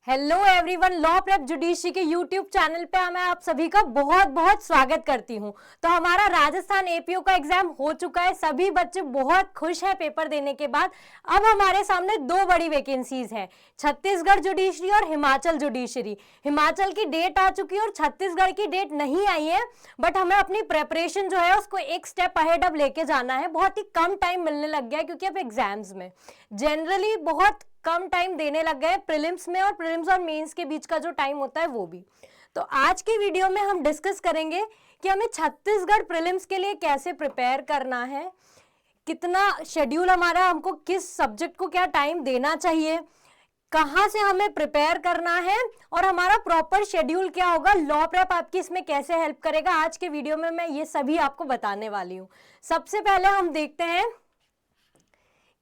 Hello everyone, law prep judiciary के YouTube channel पे मैं आप सभी का बहुत बहुत स्वागत करती हूँ। तो हमारा राजस्थान एपीओ का एग्जाम हो चुका है, सभी बच्चे बहुत खुश हैं पेपर देने के बाद। अब हमारे सामने दो बड़ी वैकेंसीज है, छत्तीसगढ़ जुडिशरी और हिमाचल जुडिशरी। हिमाचल की डेट आ चुकी है और छत्तीसगढ़ की डेट नहीं आई है, बट हमें अपनी प्रेपरेशन जो है उसको एक स्टेप अहेड अब लेके जाना है। बहुत ही कम टाइम मिलने लग गया है क्योंकि अब एग्जाम्स में जनरली बहुत कम टाइम देने लग गए प्रीलिम्स में, और प्रीलिम्स और मेंस के बीच का जो टाइम होता है वो भी। तो आज की वीडियो में हम डिस्कस करेंगे कि हमें छत्तीसगढ़ प्रीलिम्स के लिए कैसे प्रिपेयर करना है, कितना शेड्यूल हमारा, हमको किस सब्जेक्ट को क्या टाइम देना चाहिए, कहाँ से हमें प्रिपेयर करना है और हमारा प्रॉपर शेड्यूल क्या होगा। लॉ प्रेप आपकी इसमें कैसे हेल्प करेगा, आज के वीडियो में मैं ये सभी आपको बताने वाली हूँ। सबसे पहले हम देखते हैं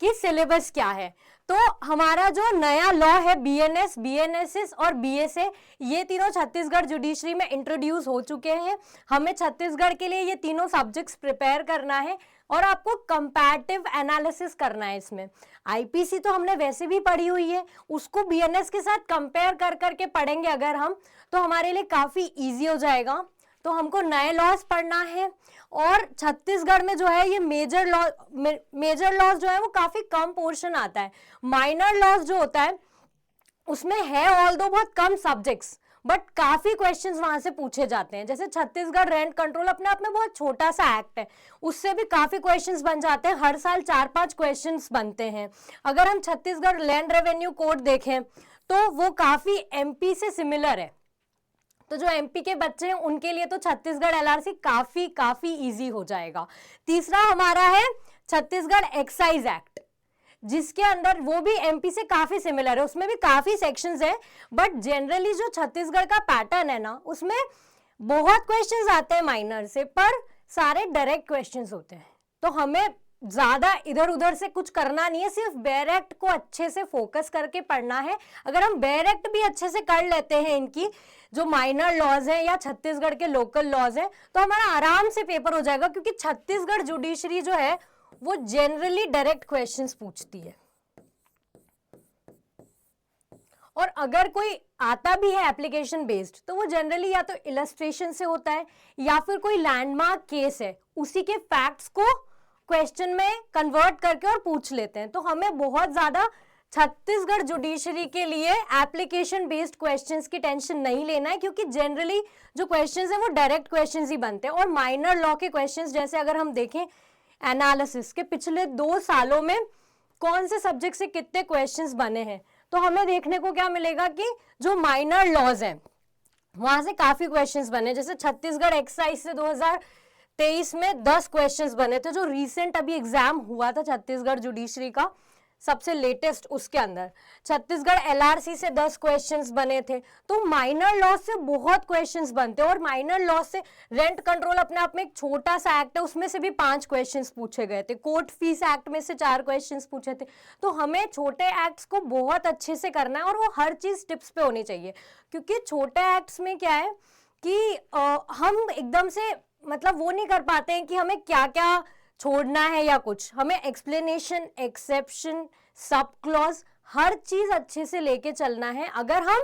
कि सिलेबस क्या है। तो हमारा जो नया लॉ है बीएनएस, बीएनएसएस और बीएसए, ये तीनों छत्तीसगढ़ जुडिशरी में इंट्रोड्यूस हो चुके हैं। हमें छत्तीसगढ़ के लिए ये तीनों सब्जेक्ट्स प्रिपेयर करना है और आपको कंपैरेटिव एनालिसिस करना है। इसमें आईपीसी तो हमने वैसे भी पढ़ी हुई है, उसको बीएनएस के साथ कंपेयर कर करके पढ़ेंगे अगर हम, तो हमारे लिए काफी इजी हो जाएगा। तो हमको नए लॉज पढ़ना है और छत्तीसगढ़ में जो है ये मेजर लॉज जो है वो काफी कम पोर्शन आता है। माइनर लॉज जो होता है उसमें है ऑल्दो बहुत कम सब्जेक्ट्स, बट काफी क्वेश्चंस वहां से पूछे जाते हैं। जैसे छत्तीसगढ़ रेंट कंट्रोल अपने आप में बहुत छोटा सा एक्ट है, उससे भी काफी क्वेश्चंस बन जाते हैं। हर साल 4-5 क्वेश्चंस बनते हैं। अगर हम छत्तीसगढ़ लैंड रेवेन्यू कोड देखें तो वो काफी एमपी से सिमिलर है, तो जो एमपी के बच्चे हैं उनके लिए तो छत्तीसगढ़ एलआरसी काफी इजी हो जाएगा। तीसरा हमारा है छत्तीसगढ़ एक्साइज एक्ट, जिसके अंदर वो भी एमपी से काफी सिमिलर है, उसमें भी काफी सेक्शंस है, बट जनरली जो छत्तीसगढ़ का पैटर्न है ना, उसमें बहुत क्वेश्चंस आते हैं माइनर से, पर सारे डायरेक्ट क्वेश्चंस होते हैं। तो हमें ज्यादा इधर उधर से कुछ करना नहीं है, सिर्फ बेयर एक्ट को अच्छे से फोकस करके पढ़ना है। अगर हम बेयर एक्ट भी अच्छे से कर लेते हैं, इनकी जो माइनर लॉज है या छत्तीसगढ़ के लोकल लॉज है, तो हमारा आराम से पेपर हो जाएगा, क्योंकि छत्तीसगढ़ जुडिशरी जो है वो जनरली डायरेक्ट क्वेश्चंस पूछती है। और अगर कोई आता भी है एप्लीकेशन बेस्ड, तो वो जनरली या तो इलस्ट्रेशन से होता है या फिर कोई लैंडमार्क केस है उसी के फैक्ट्स को क्वेश्चन में कन्वर्ट करके और पूछ लेते हैं। तो हमें बहुत ज्यादा छत्तीसगढ़ जुडिशरी के लिए एप्लीकेशन बेस्ड क्वेश्चंस की टेंशन नहीं लेना है, क्योंकि जनरली जो क्वेश्चंस हैं वो डायरेक्ट क्वेश्चंस ही बनते हैं। और माइनर लॉ के क्वेश्चंस, जैसे अगर हम देखें एनालिसिस के पिछले 2 सालों में कौन से सब्जेक्ट से कितने क्वेश्चंस बने हैं, तो हमें देखने को क्या मिलेगा कि जो माइनर लॉज हैं वहां से काफी क्वेश्चंस बने। जैसे छत्तीसगढ़ एक्साइज से 2023 में 10 क्वेश्चंस बने थे, जो रिसेंट अभी एग्जाम हुआ था छत्तीसगढ़ जुडिशरी का सबसे लेटेस्ट, उसके अंदर छत्तीसगढ़ एलआरसी से 10 क्वेश्चंस बने थे। तो माइनर लॉ से बहुत क्वेश्चंस बनते हैं, और माइनर लॉ से रेंट कंट्रोल अपने आप में एक छोटा सा एक्ट है, उसमें से भी 5 क्वेश्चंस पूछे गए थे। कोर्ट फीस एक्ट में से 4 क्वेश्चंस पूछे थे। तो हमें छोटे एक्ट्स को बहुत अच्छे से करना है, और वो हर चीज टिप्स पे होनी चाहिए, क्योंकि छोटे एक्ट्स में क्या है कि हम एकदम से मतलब वो नहीं कर पाते हैं कि हमें क्या क्या छोड़ना है या कुछ। हमें एक्सप्लेनेशन, एक्सेप्शन, सब क्लॉज, हर चीज अच्छे से लेके चलना है। अगर हम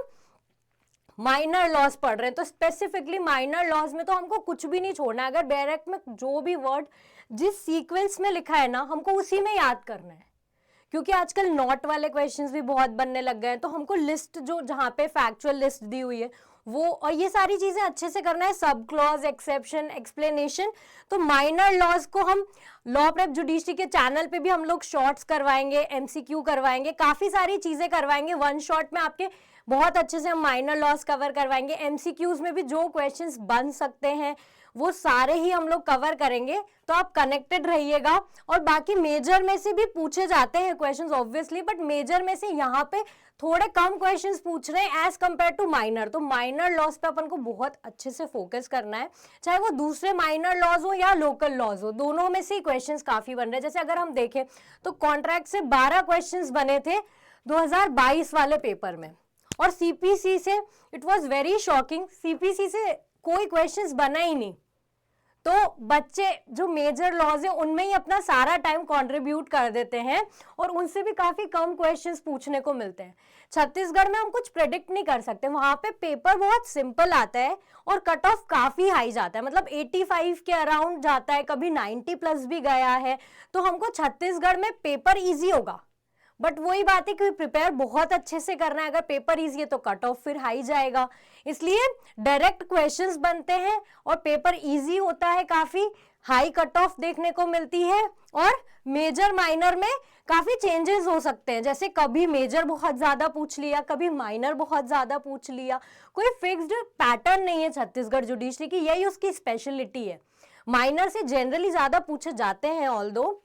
माइनर लॉज पढ़ रहे हैं तो स्पेसिफिकली माइनर लॉज में तो हमको कुछ भी नहीं छोड़ना है। अगर डायरेक्ट में जो भी वर्ड जिस सीक्वेंस में लिखा है ना, हमको उसी में याद करना है, क्योंकि आजकल नॉट वाले क्वेश्चंस भी बहुत बनने लग गए हैं। तो हमको लिस्ट जो जहां पे फैक्चुअल लिस्ट दी हुई है वो, और ये सारी चीजें अच्छे से करना है, सब क्लॉज, एक्सेप्शन, एक्सप्लेनेशन। तो माइनर लॉज को हम लॉ प्रेप जुडिशरी के चैनल पे भी हम लोग शॉर्ट्स करवाएंगे, एमसीक्यू करवाएंगे, काफी सारी चीजें करवाएंगे। 1 शॉट में आपके बहुत अच्छे से हम माइनर लॉज कवर करवाएंगे। एमसीक्यूज में भी जो क्वेश्चंस बन सकते हैं वो सारे ही हम लोग कवर करेंगे। तो आप कनेक्टेड रहिएगा। और बाकी मेजर में से भी पूछे जाते हैं क्वेश्चंस ऑब्वियसली, बट मेजर में से यहाँ पे थोड़े कम क्वेश्चंस पूछ रहे हैं एज कंपेयर टू माइनर। तो माइनर लॉज पे अपन को बहुत अच्छे से फोकस करना है, चाहे वो दूसरे माइनर लॉज हो या लोकल लॉज हो, दोनों में से क्वेश्चंस काफी बन रहे हैं। जैसे अगर हम देखें तो कॉन्ट्रैक्ट से 12 क्वेश्चंस बने थे 2022 वाले पेपर में, और सीपीसी से it was very shocking, CPC से कोई क्वेश्चंस बना ही नहीं। तो बच्चे जो मेजर लॉज है उनमें ही अपना सारा टाइम कंट्रीब्यूट कर देते हैं और उनसे भी काफी कम क्वेश्चंस पूछने को मिलते हैं। छत्तीसगढ़ में हम कुछ प्रेडिक्ट नहीं कर सकते, वहां पे पेपर बहुत सिंपल आता है और कट ऑफ काफी हाई जाता है, मतलब 85 के अराउंड जाता है, कभी 90 प्लस भी गया है। तो हमको छत्तीसगढ़ में पेपर इजी होगा, बट वही बात है कि प्रिपेयर बहुत अच्छे से करना है। अगर पेपर इजी है तो कट ऑफ फिर हाई जाएगा, इसलिए डायरेक्ट क्वेश्चंस बनते हैं और पेपर इजी होता है, काफी हाई कट ऑफ देखने को मिलती है। और मेजर माइनर में काफी चेंजेस हो सकते हैं, जैसे कभी मेजर बहुत ज्यादा पूछ लिया, कभी माइनर बहुत ज्यादा पूछ लिया, कोई फिक्स्ड पैटर्न नहीं है छत्तीसगढ़ जुडिशरी की, यही उसकी स्पेशलिटी है। माइनर से जनरली ज्यादा पूछे जाते हैं ऑल्दो,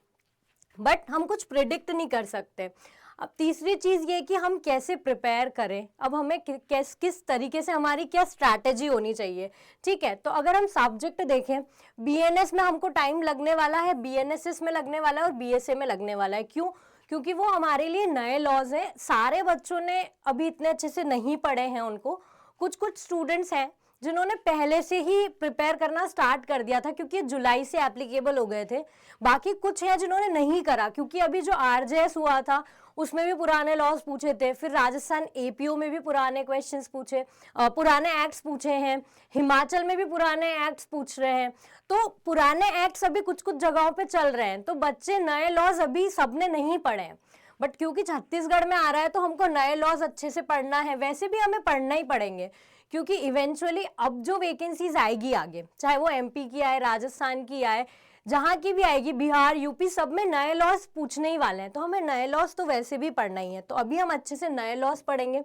बट हम कुछ प्रिडिक्ट नहीं कर सकते। अब तीसरी चीज ये कि हम कैसे प्रिपेयर करें, अब हमें किस तरीके से हमारी क्या स्ट्रैटेजी होनी चाहिए। ठीक है, तो अगर हम सब्जेक्ट देखें, बीएनएस में हमको टाइम लगने वाला है, बीएनएसएस में लगने वाला है और बीएसए में लगने वाला है। क्यों? क्योंकि वो हमारे लिए नए लॉज हैं, सारे बच्चों ने अभी इतने अच्छे से नहीं पढ़े हैं उनको। कुछ स्टूडेंट्स हैं जिन्होंने पहले से ही प्रिपेयर करना स्टार्ट कर दिया था क्योंकि जुलाई से एप्लीकेबल हो गए थे। बाकी कुछ है जिन्होंने नहीं करा, क्योंकि अभी जो आरजेएस हुआ था उसमें भी पुराने लॉज पूछे थे, फिर राजस्थान एपीओ में भी पुराने क्वेश्चंस पूछे, पुराने एक्ट्स पूछे हैं, हिमाचल में भी पुराने एक्ट्स पूछ रहे हैं। तो पुराने एक्ट्स अभी कुछ जगहों पे चल रहे हैं, तो बच्चे नए लॉज अभी सबने नहीं पढ़े हैं, बट क्योंकि छत्तीसगढ़ में आ रहा है तो हमको नए लॉज अच्छे से पढ़ना है। वैसे भी हमें पढ़ना ही पड़ेंगे, क्योंकि इवेंचुअली अब जो वैकेंसीज आएगी आगे, चाहे वो एमपी की आए, राजस्थान की आए, जहां की भी आएगी, बिहार, यूपी, सब में नए लॉज पूछने ही वाले हैं। तो हमें नए लॉज तो वैसे भी पढ़ना ही है, तो अभी हम अच्छे से नए लॉज पढ़ेंगे।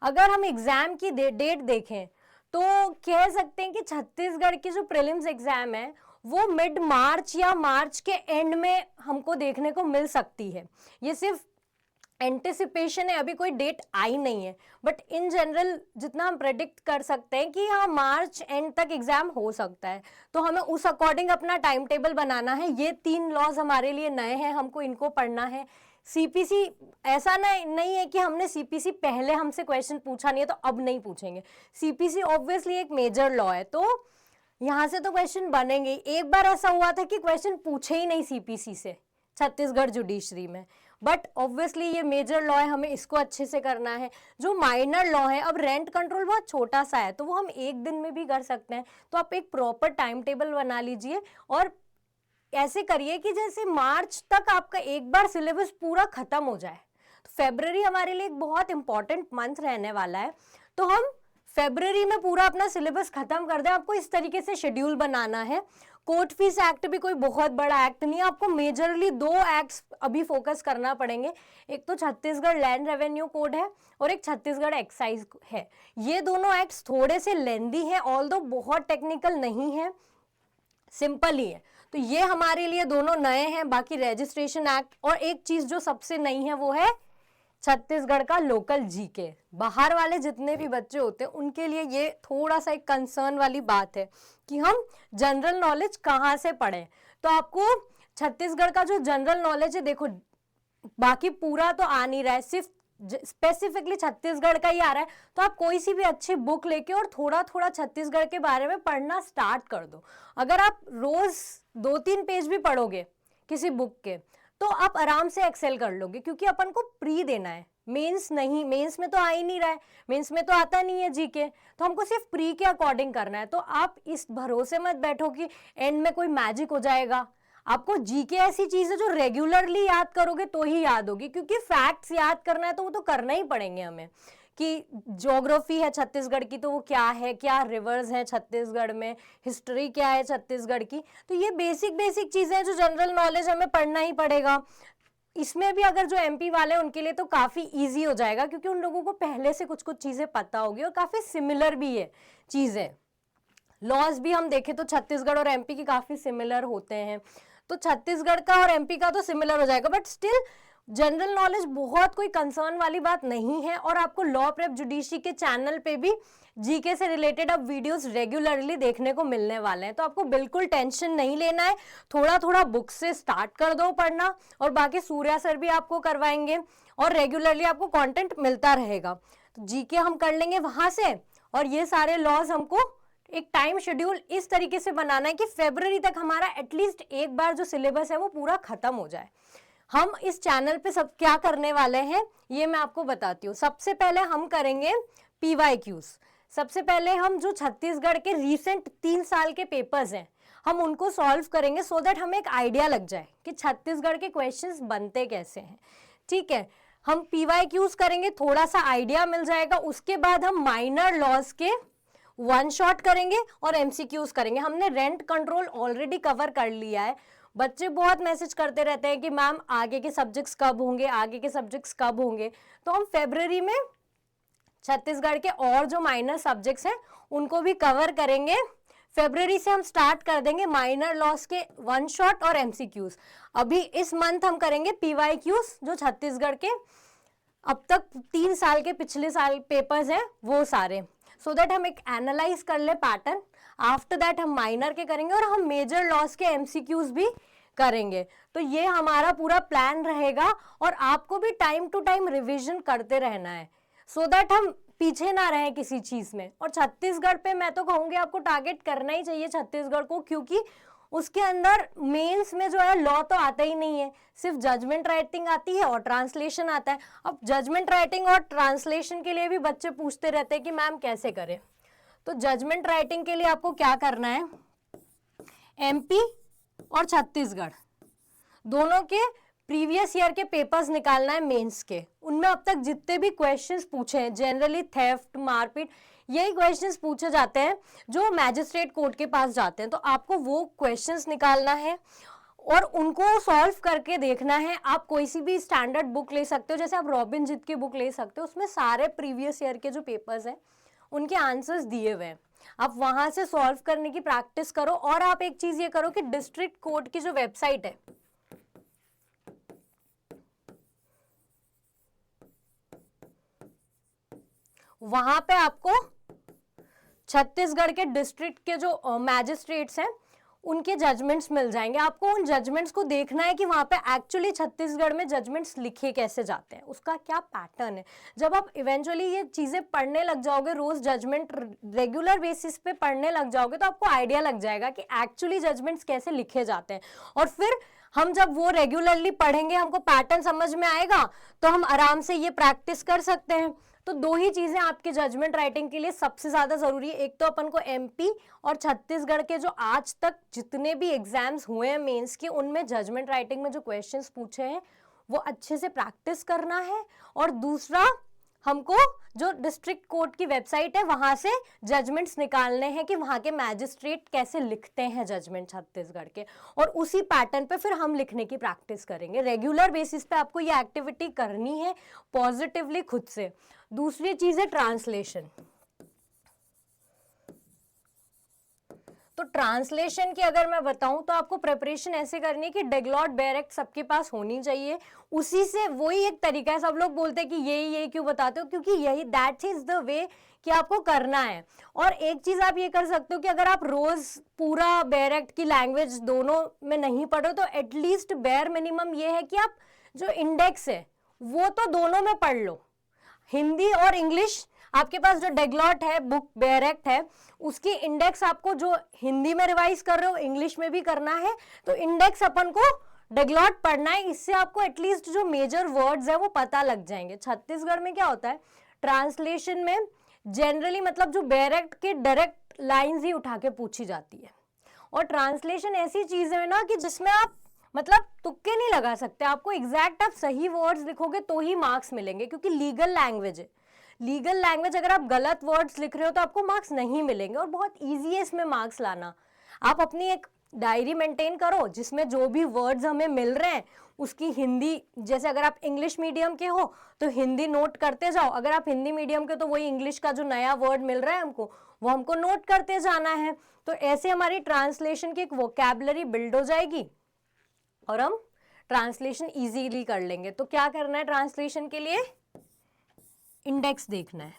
अगर हम एग्जाम की डेट देखें तो कह सकते हैं कि छत्तीसगढ़ की जो प्रीलिम्स एग्जाम है वो मिड मार्च या मार्च के एंड में हमको देखने को मिल सकती है। ये सिर्फ एंटिसिपेशन है, अभी कोई डेट आई नहीं है, बट इन जनरल जितना हम प्रेडिक्ट कर सकते हैं कि हाँ मार्च एंड तक एग्जाम हो सकता है। तो हमें उस अकॉर्डिंग अपना टाइम टेबल बनाना है। ये 3 लॉज हमारे लिए नए हैं, हमको इनको पढ़ना है। सीपीसी ऐसा नहीं है कि हमने सीपीसी पहले हमसे क्वेश्चन पूछा नहीं है तो अब नहीं पूछेंगे। सीपीसी ऑब्वियसली एक मेजर लॉ है, तो यहाँ से तो क्वेश्चन बनेंगे। एक बार ऐसा हुआ था कि क्वेश्चन पूछे ही नहीं सीपीसी से छत्तीसगढ़ जुडिशरी में, बट ऑब्वियसली ये मेजर लॉ है, हमें इसको अच्छे से करना है। जो माइनर लॉ है, अब रेंट कंट्रोल बहुत छोटा सा है तो वो हम एक दिन में भी कर सकते हैं। तो आप एक प्रॉपर टाइम टेबल बना लीजिए और ऐसे करिए कि जैसे मार्च तक आपका एक बार सिलेबस पूरा खत्म हो जाए। तो फेब्रुअरी हमारे लिए एक बहुत इंपॉर्टेंट मंथ रहने वाला है, तो हम फेब्रुअरी में पूरा अपना सिलेबस खत्म कर दें। आपको इस तरीके से शेड्यूल बनाना है। कोर्ट फीस एक्ट भी कोई बहुत बड़ा एक्ट नहीं है, आपको मेजरली 2 एक्ट्स अभी फोकस करना पड़ेंगे। एक तो छत्तीसगढ़ लैंड रेवेन्यू कोड है और एक छत्तीसगढ़ एक्साइज है। ये दोनों एक्ट्स थोड़े से लेंदी हैं, ऑल्दो बहुत टेक्निकल नहीं है, सिंपल ही है। तो ये हमारे लिए दोनों नए हैं। बाकी रजिस्ट्रेशन एक्ट और एक चीज जो सबसे नई है वो है छत्तीसगढ़ का लोकल जीके। बाहर वाले जितने भी बच्चे होते हैं उनके लिए ये थोड़ा सा एक कंसर्न वाली बात है कि हम जनरल नॉलेज कहाँ से पढ़ें। तो आपको छत्तीसगढ़ का जो जनरल नॉलेज है, देखो बाकी पूरा तो आ नहीं रहा है, सिर्फ स्पेसिफिकली छत्तीसगढ़ का ही आ रहा है। तो आप कोई सी भी अच्छी बुक लेके और थोड़ा थोड़ा छत्तीसगढ़ के बारे में पढ़ना स्टार्ट कर दो। अगर आप रोज 2-3 पेज भी पढ़ोगे किसी बुक के तो आप आराम से एक्सेल कर लोगे, क्योंकि अपन को प्री देना है, मेंस नहीं। मेंस में तो आ ही नहीं रहा है, मेंस में तो आता नहीं है जीके, तो हमको सिर्फ प्री के अकॉर्डिंग करना है। तो आप इस भरोसे मत बैठो कि एंड में कोई मैजिक हो जाएगा। आपको जीके ऐसी चीज है जो रेगुलरली याद करोगे तो ही याद होगी, क्योंकि फैक्ट्स याद करना है तो वो तो करना ही पड़ेंगे हमें। कि ज्योग्राफी है छत्तीसगढ़ की तो वो क्या है, क्या रिवर्स है छत्तीसगढ़ में, हिस्ट्री क्या है छत्तीसगढ़ की, तो ये बेसिक चीजें हैं जो जनरल नॉलेज हमें पढ़ना ही पड़ेगा। इसमें भी अगर जो एमपी वाले हैं उनके लिए तो काफी इजी हो जाएगा, क्योंकि उन लोगों को पहले से कुछ चीजें पता होगी और काफी सिमिलर भी है चीजें। लॉज भी हम देखें तो छत्तीसगढ़ और एमपी की काफी सिमिलर होते हैं, तो छत्तीसगढ़ का और एमपी का तो सिमिलर हो जाएगा, बट स्टिल जनरल नॉलेज बहुत कोई कंसर्न वाली बात नहीं है। और आपको लॉ प्रेप जुडिशरी के चैनल पे भी जीके से रिलेटेड अब वीडियोस रेगुलरली देखने को मिलने वाले हैं, तो आपको बिल्कुल टेंशन नहीं लेना है। थोड़ा थोड़ा बुक से स्टार्ट कर दो पढ़ना, और बाकी सूर्या सर भी आपको करवाएंगे और रेगुलरली आपको कंटेंट मिलता रहेगा। तो जीके हम कर लेंगे वहां से, और ये सारे लॉज हमको एक टाइम शेड्यूल इस तरीके से बनाना है कि फरवरी तक हमारा एटलीस्ट एक बार जो सिलेबस है वो पूरा खत्म हो जाए। हम इस चैनल पे सब क्या करने वाले हैं ये मैं आपको बताती हूँ। सबसे पहले हम करेंगे PYQs। सबसे पहले हम जो छत्तीसगढ़ के रीसेंट 3 साल के पेपर्स हैं हम उनको सॉल्व करेंगे, सो दैट हमें एक आइडिया लग जाए कि छत्तीसगढ़ के क्वेश्चंस बनते कैसे हैं। ठीक है, हम PYQs करेंगे, थोड़ा सा आइडिया मिल जाएगा। उसके बाद हम माइनर लॉज के 1 शॉट करेंगे और MCQs करेंगे। हमने रेंट कंट्रोल ऑलरेडी कवर कर लिया है। बच्चे बहुत मैसेज करते रहते हैं कि मैम आगे के सब्जेक्ट्स कब होंगे, आगे के सब्जेक्ट्स कब होंगे। तो हम फरवरी में छत्तीसगढ़ के और जो माइनर सब्जेक्ट्स हैं उनको भी कवर करेंगे। फरवरी से हम स्टार्ट कर देंगे माइनर लॉस के 1 शॉट और MCQs। अभी इस मंथ हम करेंगे PYQs जो छत्तीसगढ़ के अब तक 3 साल के पिछले साल पेपर्स हैं वो सारे, सो दैट हम एक एनालाइज कर ले पैटर्न। आफ्टर दैट हम माइनर के करेंगे और हम मेजर लॉस के MCQs भी करेंगे। तो ये हमारा पूरा प्लान रहेगा और आपको भी टाइम टू टाइम रिवीजन करते रहना है, सो दैट हम पीछे ना रहे किसी चीज में। और छत्तीसगढ़ पे मैं तो कहूंगी आपको टारगेट करना ही चाहिए छत्तीसगढ़ को, क्योंकि उसके अंदर मेंस में जो है लॉ तो आता ही नहीं है, सिर्फ जजमेंट राइटिंग आती है और ट्रांसलेशन आता है। अब जजमेंट राइटिंग और ट्रांसलेशन के लिए भी बच्चे पूछते रहते हैं कि मैम कैसे करें। तो जजमेंट राइटिंग के लिए आपको क्या करना है, MP और छत्तीसगढ़ दोनों के प्रीवियस ईयर के पेपर्स निकालना है मेंस के। उनमें अब तक जितने भी क्वेश्चंस पूछे हैं, जनरली थेफ्ट, मारपीट, यही क्वेश्चंस पूछे जाते हैं जो मैजिस्ट्रेट कोर्ट के पास जाते हैं। तो आपको वो क्वेश्चंस निकालना है और उनको सॉल्व करके देखना है। आप कोई सी भी स्टैंडर्ड बुक ले सकते हो, जैसे आप रॉबिनजित की बुक ले सकते हो, उसमें सारे प्रीवियस ईयर के जो पेपर्स हैं उनके आंसर्स दिए हुए हैं। आप वहां से सॉल्व करने की प्रैक्टिस करो। और आप एक चीज ये करो कि डिस्ट्रिक्ट कोर्ट की जो वेबसाइट है वहां पे आपको छत्तीसगढ़ के डिस्ट्रिक्ट के जो मैजिस्ट्रेट्स हैं उनके जजमेंट्स मिल जाएंगे। आपको उन जजमेंट्स को देखना है कि वहां पे एक्चुअली छत्तीसगढ़ में जजमेंट्स लिखे कैसे जाते हैं, उसका क्या पैटर्न है। जब आप इवेंचुअली ये चीजें पढ़ने लग जाओगे, रोज जजमेंट रेगुलर बेसिस पे पढ़ने लग जाओगे, तो आपको आइडिया लग जाएगा कि एक्चुअली जजमेंट्स कैसे लिखे जाते हैं। और फिर हम जब वो रेगुलरली पढ़ेंगे, हमको पैटर्न समझ में आएगा, तो हम आराम से ये प्रैक्टिस कर सकते हैं। तो 2 ही चीजें आपके जजमेंट राइटिंग के लिए सबसे ज्यादा जरूरी है। एक तो अपन को MP और छत्तीसगढ़ के जो आज तक जितने भी एग्जाम्स हुए हैं मेंस के, उनमें जजमेंट राइटिंग में जो क्वेश्चंस पूछे हैं वो अच्छे से प्रैक्टिस करना है। और दूसरा, हमको जो डिस्ट्रिक्ट कोर्ट की वेबसाइट है वहां से जजमेंट्स निकालने हैं कि वहां के मैजिस्ट्रेट कैसे लिखते हैं जजमेंट छत्तीसगढ़ के, और उसी पैटर्न पे फिर हम लिखने की प्रैक्टिस करेंगे। रेगुलर बेसिस पे आपको ये एक्टिविटी करनी है पॉजिटिवली खुद से। दूसरी चीज है ट्रांसलेशन। तो ट्रांसलेशन की अगर मैं बताऊं तो आपको प्रिपरेशन ऐसे करनी है कि डेगलॉट बेरेक्ट सबके पास होनी चाहिए। उसी से वही एक तरीका है। सब लोग बोलते हैं कि यही क्यों बताते हो, क्योंकि यही दैट इज द वे कि आपको करना है। और एक चीज आप ये कर सकते हो कि अगर आप रोज पूरा बेरेक्ट की लैंग्वेज दोनों में नहीं पढ़ो तो एटलीस्ट बेयर मिनिमम ये है कि आप जो इंडेक्स है वो तो दोनों में पढ़ लो, हिंदी और इंग्लिश। आपके पास जो डेगलॉट है, बुक बेरेक्ट है, उसकी इंडेक्स आपको जो हिंदी में रिवाइज कर रहे हो इंग्लिश में भी करना है। तो इंडेक्स अपन को डेगलॉट पढ़ना है। इससे आपको एटलीस्ट जो मेजर वर्ड्स है वो पता लग जाएंगे। छत्तीसगढ़ में क्या होता है, ट्रांसलेशन में जनरली मतलब जो बेरेक्ट के डायरेक्ट लाइंस ही उठा के पूछी जाती है। और ट्रांसलेशन ऐसी चीज है ना कि जिसमें आप मतलब तुक्के नहीं लगा सकते। आपको एग्जैक्ट आप सही वर्ड्स लिखोगे तो ही मार्क्स मिलेंगे, क्योंकि लीगल लैंग्वेज है। लीगल लैंग्वेज अगर आप गलत वर्ड्स लिख रहे हो तो आपको मार्क्स नहीं मिलेंगे। और बहुत ईजी है इसमें मार्क्स लाना। आप अपनी एक डायरी मेंटेन करो जिसमें जो भी वर्ड्स हमें मिल रहे हैं उसकी हिंदी, जैसे अगर आप इंग्लिश मीडियम के हो तो हिंदी नोट करते जाओ, अगर आप हिंदी मीडियम के तो वही इंग्लिश का जो नया वर्ड मिल रहा है हमको वो हमको नोट करते जाना है। तो ऐसे हमारी ट्रांसलेशन की एक वोकैबुलरी बिल्ड हो जाएगी और हम ट्रांसलेशन इजीली कर लेंगे। तो क्या करना है ट्रांसलेशन के लिए, इंडेक्स देखना है,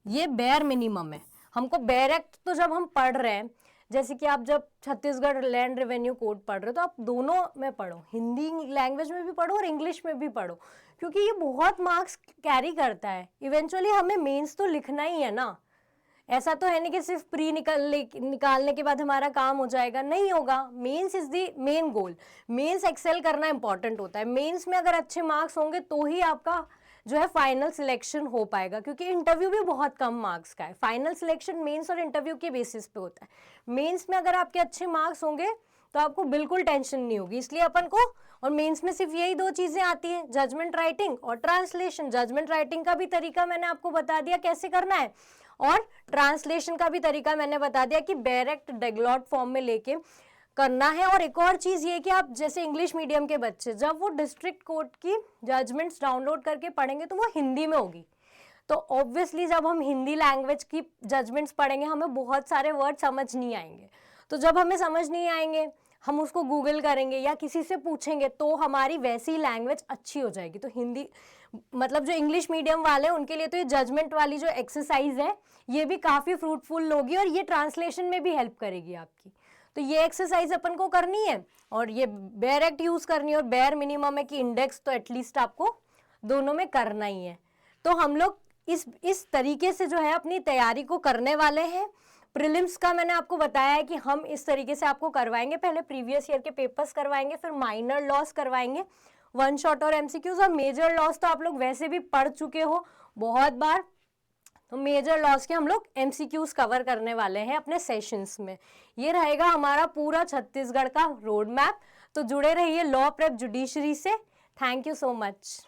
ये बेयर मिनिमम है। हमको बेरेक्ट तो जब हम पढ़ रहे हैं, जैसे कि आप जब छत्तीसगढ़ लैंड रेवेन्यू कोड पढ़ रहे हो तो आप दोनों में पढ़ो, हिंदी लैंग्वेज में भी पढ़ो और इंग्लिश में भी पढ़ो, क्योंकि ये बहुत मार्क्स कैरी करता है। इवेंचुअली हमें मेंस तो लिखना ही है ना, ऐसा तो है नहीं कि सिर्फ प्री निकालने के बाद हमारा काम हो जाएगा, नहीं होगा। Mains is the main goal. Mains excel करना इंपॉर्टेंट होता है। मेंस में अगर अच्छे मार्क्स होंगे तो ही आपका जो है फाइनल सिलेक्शन हो पाएगा, क्योंकि इंटरव्यू भी बहुत कम मार्क्स का है। फाइनल सिलेक्शन मेंस और इंटरव्यू के बेसिस पे होता है। मेंस में अगर आपके अच्छे मार्क्स होंगे तो आपको बिल्कुल टेंशन नहीं होगी। इसलिए अपन को, और मेंस में सिर्फ यही दो चीजें आती है, जजमेंट राइटिंग और ट्रांसलेशन। जजमेंट राइटिंग का भी तरीका मैंने आपको बता दिया कैसे करना है, और ट्रांसलेशन का भी तरीका मैंने बता दिया कि डायरेक्ट डेगलॉट फॉर्म में लेके करना है। और एक और चीज ये कि आप जैसे इंग्लिश मीडियम के बच्चे जब वो डिस्ट्रिक्ट कोर्ट की जजमेंट्स डाउनलोड करके पढ़ेंगे तो वो हिंदी में होगी। तो ऑब्वियसली जब हम हिंदी लैंग्वेज की जजमेंट्स पढ़ेंगे हमें बहुत सारे वर्ड समझ नहीं आएंगे। तो जब हमें समझ नहीं आएंगे हम उसको गूगल करेंगे या किसी से पूछेंगे तो हमारी वैसी लैंग्वेज अच्छी हो जाएगी। तो हिंदी मतलब जो इंग्लिश मीडियम वाले हैं उनके लिए तो ये जजमेंट वाली जो एक्सरसाइज है ये भी काफ़ी फ्रूटफुल होगी, और ये ट्रांसलेशन में भी हेल्प करेगी आपकी। तो ये एक्सरसाइज अपन को करनी है, और ये बेयर एक्ट यूज़ करनी है, और बेयर मिनिमम है कि इंडेक्स तो एटलीस्ट आपको दोनों में करना ही है। तो हम लोग इस तरीके से जो है अपनी तैयारी को करने वाले हैं। प्रीलिम्स का मैंने आपको बताया है कि हम इस तरीके से आपको करवाएंगे, पहले प्रीवियस ईयर के पेपर्स करवाएंगे, फिर माइनर लॉस करवाएंगे, वन शॉट और एमसीक्यूज, और मेजर लॉस तो आप लोग वैसे भी पढ़ चुके हो बहुत बार। तो मेजर लॉस के हम लोग एमसीक्यूज कवर करने वाले हैं अपने सेशंस में। ये रहेगा हमारा पूरा छत्तीसगढ़ का रोड मैप। तो जुड़े रहिए लॉ प्रेप जुडिशरी से। Thank you so much.